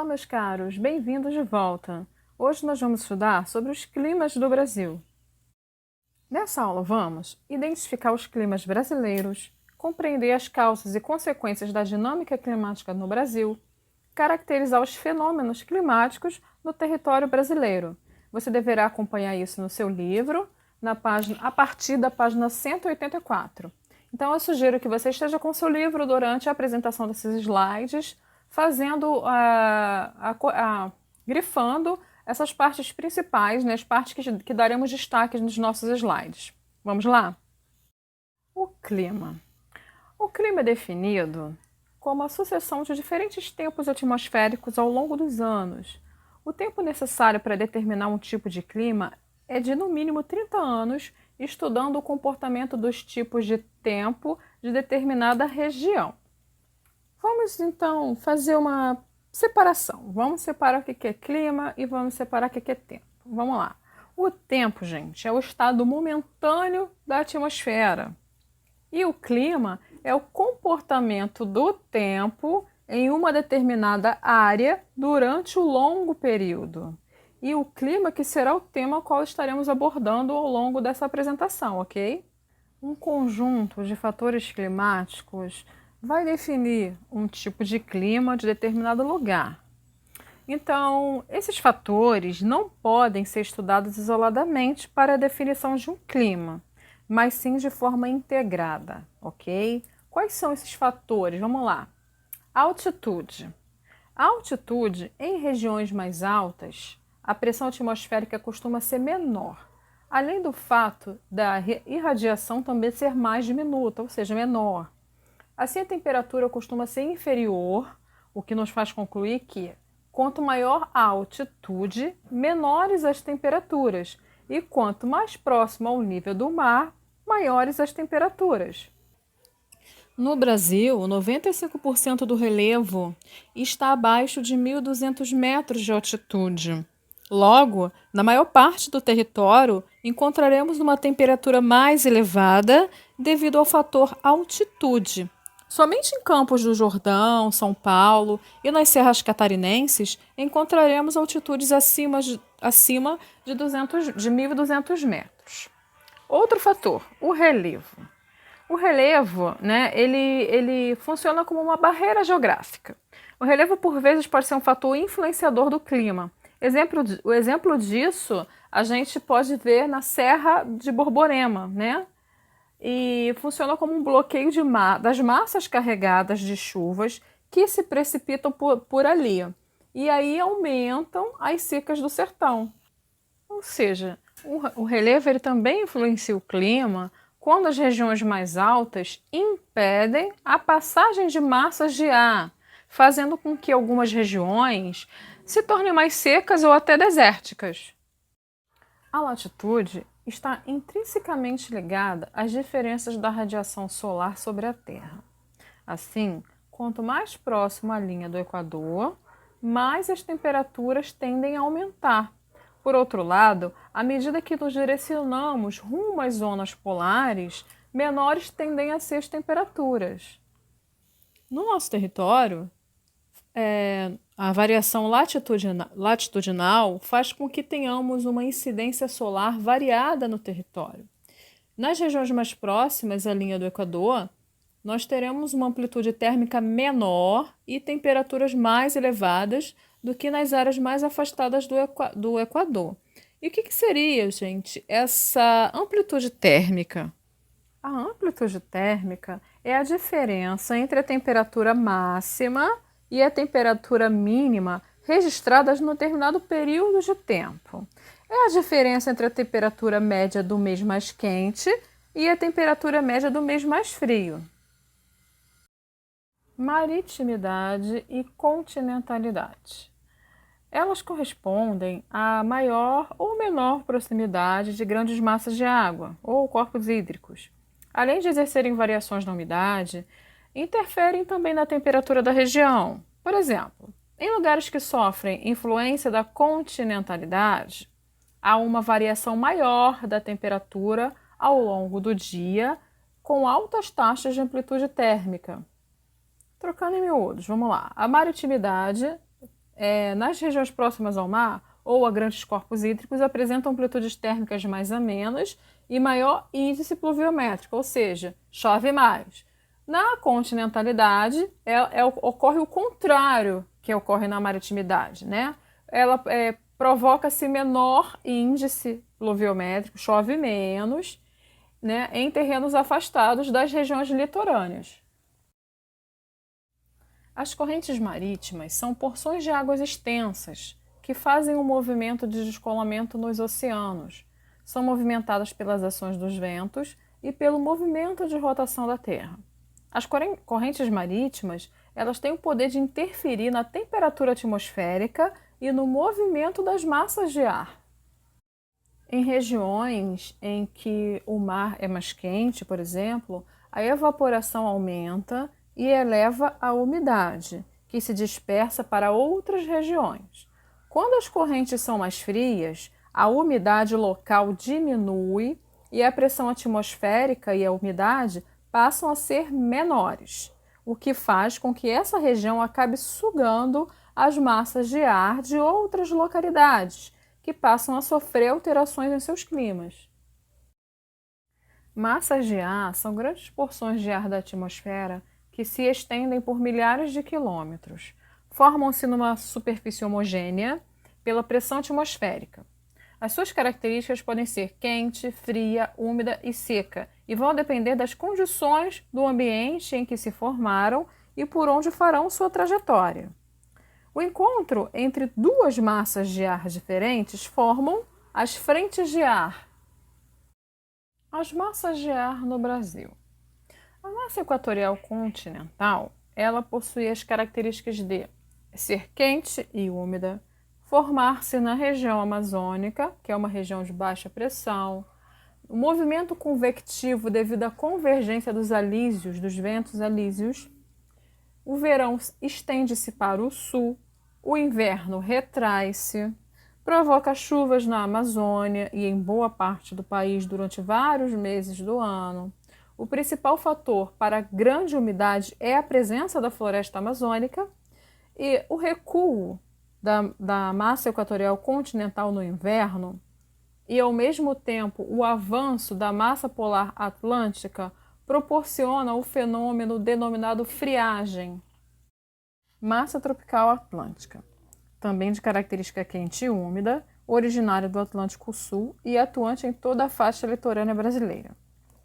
Olá, meus caros, bem-vindos de volta. Hoje nós vamos estudar sobre os climas do Brasil. Nessa aula vamos identificar os climas brasileiros, compreender as causas e consequências da dinâmica climática no Brasil, caracterizar os fenômenos climáticos no território brasileiro. Você deverá acompanhar isso no seu livro, a partir da página 184. Então eu sugiro que você esteja com seu livro durante a apresentação desses slides, fazendo, grifando essas partes principais, né, as partes que daremos destaque nos nossos slides. Vamos lá? O clima. O clima é definido como a sucessão de diferentes tempos atmosféricos ao longo dos anos. O tempo necessário para determinar um tipo de clima é de no mínimo 30 anos, estudando o comportamento dos tipos de tempo de determinada região. Vamos então fazer uma separação. Vamos separar o que é clima e vamos separar o que é tempo. Vamos lá. O tempo, gente, é o estado momentâneo da atmosfera. E o clima é o comportamento do tempo em uma determinada área durante o longo período. E o clima que será o tema qual estaremos abordando ao longo dessa apresentação, ok? Um conjunto de fatores climáticos vai definir um tipo de clima de determinado lugar. Então, esses fatores não podem ser estudados isoladamente para a definição de um clima, mas sim de forma integrada, ok? Quais são esses fatores? Vamos lá. Altitude. A altitude, em regiões mais altas, a pressão atmosférica costuma ser menor, além do fato da irradiação também ser mais diminuta, ou seja, menor. Assim, a temperatura costuma ser inferior, o que nos faz concluir que, quanto maior a altitude, menores as temperaturas, e quanto mais próximo ao nível do mar, maiores as temperaturas. No Brasil, 95% do relevo está abaixo de 1.200 metros de altitude. Logo, na maior parte do território, encontraremos uma temperatura mais elevada devido ao fator altitude. Somente em Campos do Jordão, São Paulo e nas serras catarinenses encontraremos altitudes acima de 1.200 metros. Outro fator, o relevo. O relevo, né, ele funciona como uma barreira geográfica. O relevo, por vezes, pode ser um fator influenciador do clima. O exemplo disso a gente pode ver na Serra de Borborema, né? E funciona como um bloqueio das massas carregadas de chuvas que se precipitam por ali. E aí aumentam as secas do sertão. Ou seja, o relevo ele também influencia o clima quando as regiões mais altas impedem a passagem de massas de ar, fazendo com que algumas regiões se tornem mais secas ou até desérticas. A latitude está intrinsecamente ligada às diferenças da radiação solar sobre a Terra. Assim, quanto mais próximo à linha do Equador, mais as temperaturas tendem a aumentar. Por outro lado, à medida que nos direcionamos rumo às zonas polares, menores tendem a ser as temperaturas. No nosso território, a variação latitudinal faz com que tenhamos uma incidência solar variada no território. Nas regiões mais próximas à linha do Equador, nós teremos uma amplitude térmica menor e temperaturas mais elevadas do que nas áreas mais afastadas do Equador. E o que seria, gente, essa amplitude térmica? A amplitude térmica é a diferença entre a temperatura máxima e a temperatura mínima registradas num determinado período de tempo. É a diferença entre a temperatura média do mês mais quente e a temperatura média do mês mais frio. Maritimidade e continentalidade. Elas correspondem à maior ou menor proximidade de grandes massas de água ou corpos hídricos. Além de exercerem variações na umidade, interferem também na temperatura da região. Por exemplo, em lugares que sofrem influência da continentalidade, há uma variação maior da temperatura ao longo do dia, com altas taxas de amplitude térmica. Trocando em miúdos, vamos lá. A maritimidade nas regiões próximas ao mar ou a grandes corpos hídricos apresentam amplitudes térmicas mais amenas e maior índice pluviométrico, ou seja, chove mais. Na continentalidade, ocorre o contrário que ocorre na maritimidade, né? Ela provoca-se menor índice pluviométrico, chove menos, né, em terrenos afastados das regiões litorâneas. As correntes marítimas são porções de águas extensas que fazem um movimento de descolamento nos oceanos. São movimentadas pelas ações dos ventos e pelo movimento de rotação da Terra. As correntes marítimas, elas têm o poder de interferir na temperatura atmosférica e no movimento das massas de ar. Em regiões em que o mar é mais quente, por exemplo, a evaporação aumenta e eleva a umidade, que se dispersa para outras regiões. Quando as correntes são mais frias, a umidade local diminui e a pressão atmosférica e a umidade passam a ser menores, o que faz com que essa região acabe sugando as massas de ar de outras localidades, que passam a sofrer alterações em seus climas. Massas de ar são grandes porções de ar da atmosfera que se estendem por milhares de quilômetros. Formam-se numa superfície homogênea pela pressão atmosférica. As suas características podem ser quente, fria, úmida e seca e vão depender das condições do ambiente em que se formaram e por onde farão sua trajetória. O encontro entre duas massas de ar diferentes formam as frentes de ar. As massas de ar no Brasil. A massa equatorial continental, ela possui as características de ser quente e úmida, formar-se na região amazônica, que é uma região de baixa pressão, o movimento convectivo devido à convergência dos alísios, dos ventos alísios. O verão estende-se para o sul, o inverno retrai-se, provoca chuvas na Amazônia e em boa parte do país durante vários meses do ano. O principal fator para a grande umidade é a presença da floresta amazônica e o recuo da massa equatorial continental no inverno e, ao mesmo tempo, o avanço da massa polar atlântica proporciona o fenômeno denominado friagem. Massa tropical atlântica, também de característica quente e úmida, originária do Atlântico Sul e atuante em toda a faixa litorânea brasileira.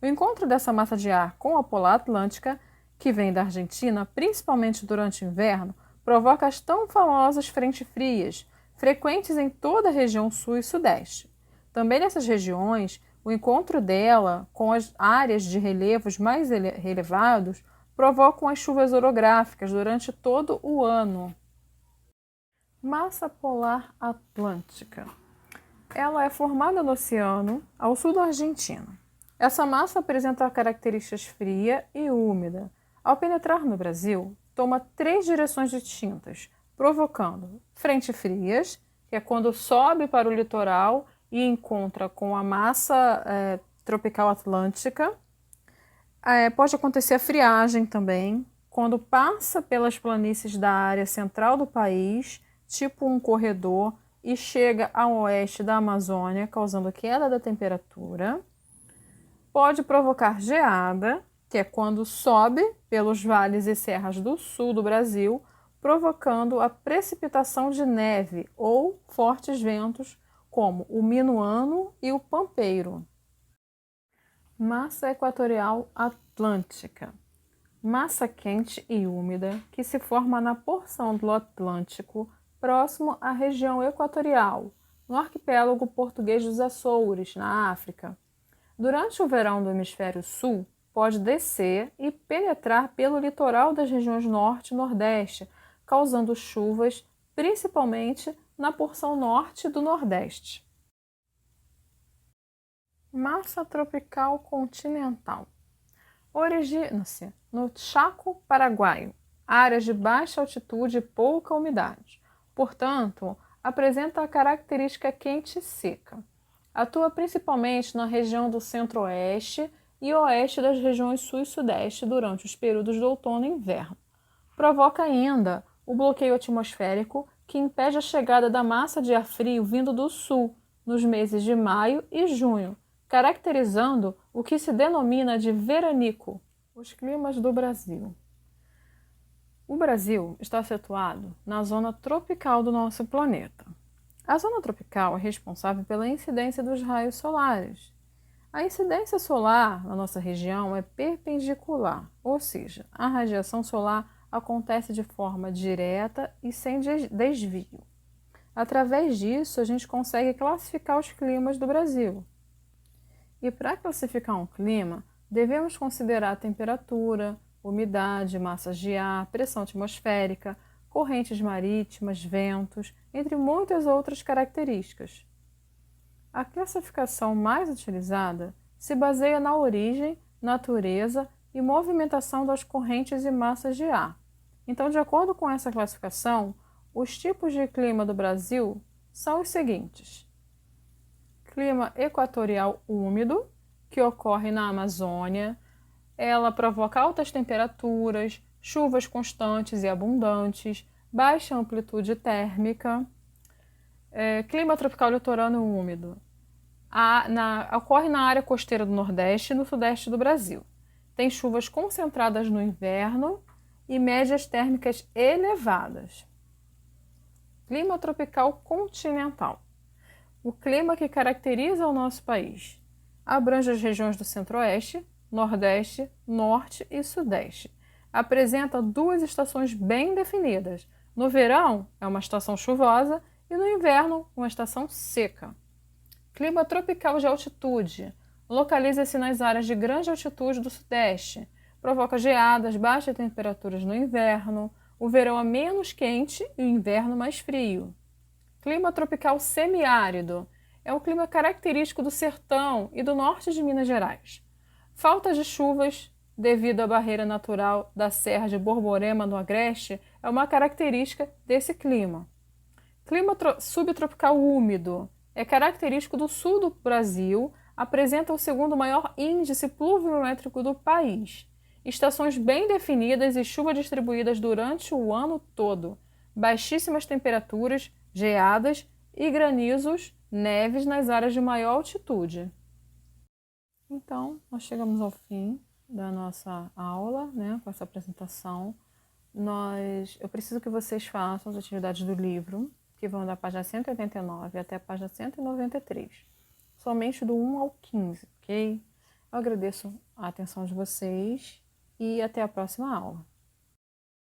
O encontro dessa massa de ar com a polar atlântica, que vem da Argentina, principalmente durante o inverno, provoca as tão famosas frentes frias, frequentes em toda a região sul e sudeste. Também nessas regiões, o encontro dela com as áreas de relevos mais elevados provocam as chuvas orográficas durante todo o ano. Massa polar atlântica. Ela é formada no oceano ao sul da Argentina. Essa massa apresenta características fria e úmida. Ao penetrar no Brasil, toma 3 direções distintas, provocando frentes frias, que é quando sobe para o litoral e encontra com a massa tropical atlântica. Pode acontecer a friagem também, quando passa pelas planícies da área central do país, tipo um corredor, e chega ao oeste da Amazônia, causando queda da temperatura. Pode provocar geada, que é quando sobe pelos vales e serras do sul do Brasil, provocando a precipitação de neve ou fortes ventos, como o minuano e o pampeiro. Massa equatorial atlântica. Massa quente e úmida que se forma na porção do Atlântico próximo à região equatorial, no arquipélago português dos Açores, na África. Durante o verão do hemisfério sul, pode descer e penetrar pelo litoral das regiões norte e nordeste, causando chuvas, principalmente na porção norte do nordeste. Massa tropical continental. Origina-se no Chaco paraguaio, áreas de baixa altitude e pouca umidade. Portanto, apresenta a característica quente e seca. Atua principalmente na região do centro-oeste e oeste das regiões sul e sudeste durante os períodos de outono e inverno. Provoca ainda o bloqueio atmosférico que impede a chegada da massa de ar frio vindo do sul nos meses de maio e junho, caracterizando o que se denomina de veranico. Os climas do Brasil. O Brasil está situado na zona tropical do nosso planeta. A zona tropical é responsável pela incidência dos raios solares. A incidência solar na nossa região é perpendicular, ou seja, a radiação solar acontece de forma direta e sem desvio. Através disso, a gente consegue classificar os climas do Brasil. E para classificar um clima, devemos considerar a temperatura, umidade, massas de ar, pressão atmosférica, correntes marítimas, ventos, entre muitas outras características. A classificação mais utilizada se baseia na origem, natureza e movimentação das correntes e massas de ar. Então, de acordo com essa classificação, os tipos de clima do Brasil são os seguintes: clima equatorial úmido, que ocorre na Amazônia. Ela provoca altas temperaturas, chuvas constantes e abundantes, baixa amplitude térmica. Clima tropical litorâneo úmido. Ocorre na área costeira do Nordeste e no Sudeste do Brasil. Tem chuvas concentradas no inverno e médias térmicas elevadas. Clima tropical continental. O clima que caracteriza o nosso país. Abrange as regiões do Centro-Oeste, Nordeste, Norte e Sudeste. Apresenta duas estações bem definidas. No verão, é uma estação chuvosa e no inverno, uma estação seca. Clima tropical de altitude. Localiza-se nas áreas de grande altitude do Sudeste. Provoca geadas, baixas temperaturas no inverno. O verão é menos quente e o inverno mais frio. Clima tropical semiárido. É um clima característico do sertão e do norte de Minas Gerais. Falta de chuvas devido à barreira natural da Serra de Borborema no Agreste é uma característica desse clima. Clima subtropical úmido é característico do sul do Brasil, apresenta o segundo maior índice pluviométrico do país. Estações bem definidas e chuvas distribuídas durante o ano todo. Baixíssimas temperaturas, geadas e granizos, neves nas áreas de maior altitude. Então, nós chegamos ao fim da nossa aula, né, com essa apresentação. Eu preciso que vocês façam as atividades do livro, que vão da página 189 até a página 193. Somente do 1 ao 15, ok? Eu agradeço a atenção de vocês e até a próxima aula.